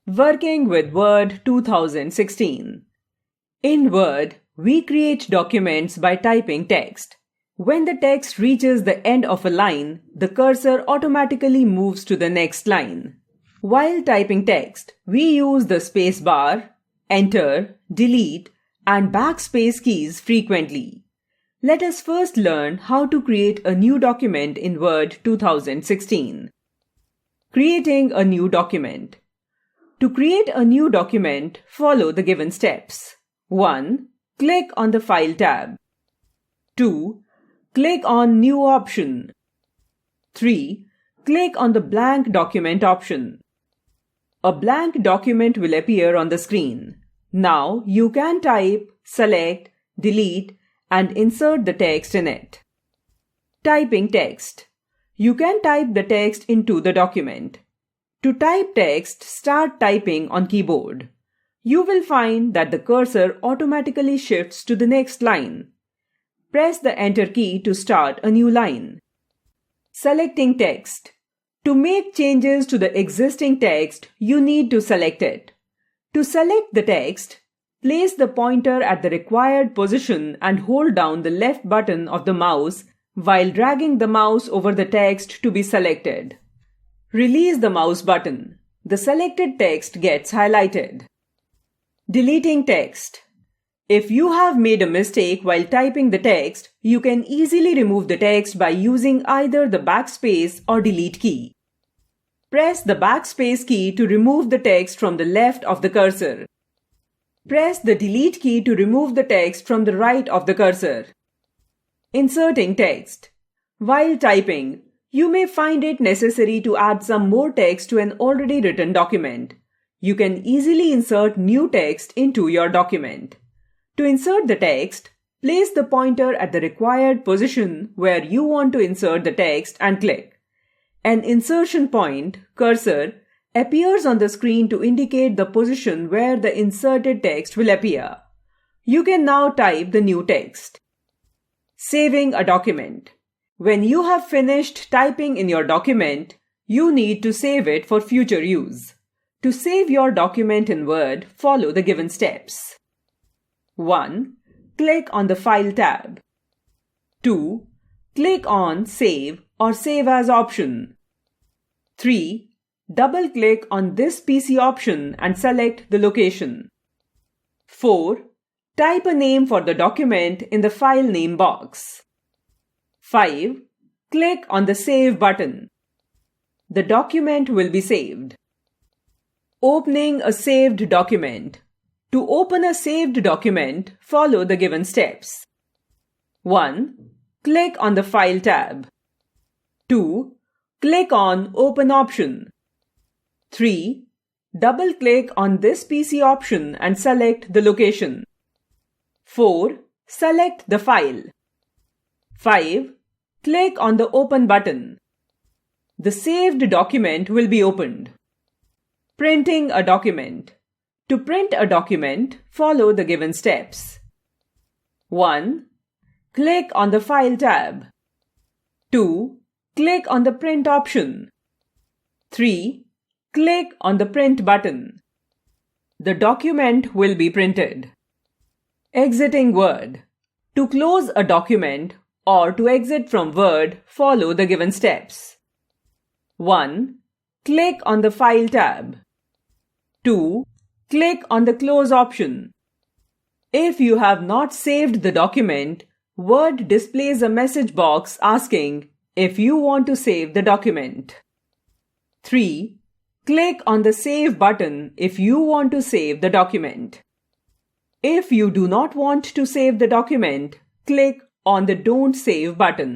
Working with Word 2016. In Word, we create documents by typing text. When the text reaches the end of a line, the cursor automatically moves to the next line. While typing text, we use the space bar, enter, delete, and backspace keys frequently. Let us first learn how to create a new document in Word 2016. Creating a new document. To create a new document, follow the given steps. 1. Click on the File tab. 2. Click on New option. 3. Click on the Blank Document option. A blank document will appear on the screen. Now you can type, select, delete, and insert the text in it. Typing text. You can type the text into the document. To type text, start typing on keyboard. You will find that the cursor automatically shifts to the next line. Press the Enter key to start a new line. Selecting text. To make changes to the existing text, you need to select it. To select the text, place the pointer at the required position and hold down the left button of the mouse while dragging the mouse over the text to be selected. Release the mouse button. The selected text gets highlighted. Deleting text. If you have made a mistake while typing the text, you can easily remove the text by using either the backspace or delete key. Press the backspace key to remove the text from the left of the cursor. Press the delete key to remove the text from the right of the cursor. Inserting text. While typing, you may find it necessary to add some more text to an already written document. You can easily insert new text into your document. To insert the text, place the pointer at the required position where you want to insert the text and click. An insertion point, cursor, appears on the screen to indicate the position where the inserted text will appear. You can now type the new text. Saving a document. When you have finished typing in your document, you need to save it for future use. To save your document in Word, follow the given steps. 1. Click on the File tab. 2. Click on Save or Save As option. 3. Double-click on this PC option and select the location. 4. Type a name for the document in the file name box. 5. Click on the Save button. The document will be saved. Opening a saved document. To open a saved document, follow the given steps. 1. Click on the File tab. 2. Click on Open option. 3. Double-click on this PC option and select the location. 4. Select the file. 5. Click on the Open button. The saved document will be opened. Printing a document. To print a document, follow the given steps. 1. Click on the File tab. 2. Click on the Print option. 3. Click on the Print button. The document will be printed. Exiting Word. To close a document or to exit from Word, follow the given steps. 1. Click on the File tab. 2. Click on the Close option. If you have not saved the document, Word displays a message box asking if you want to save the document. 3. Click on the Save button if you want to save the document. If you do not want to save the document, click on the Don't Save button.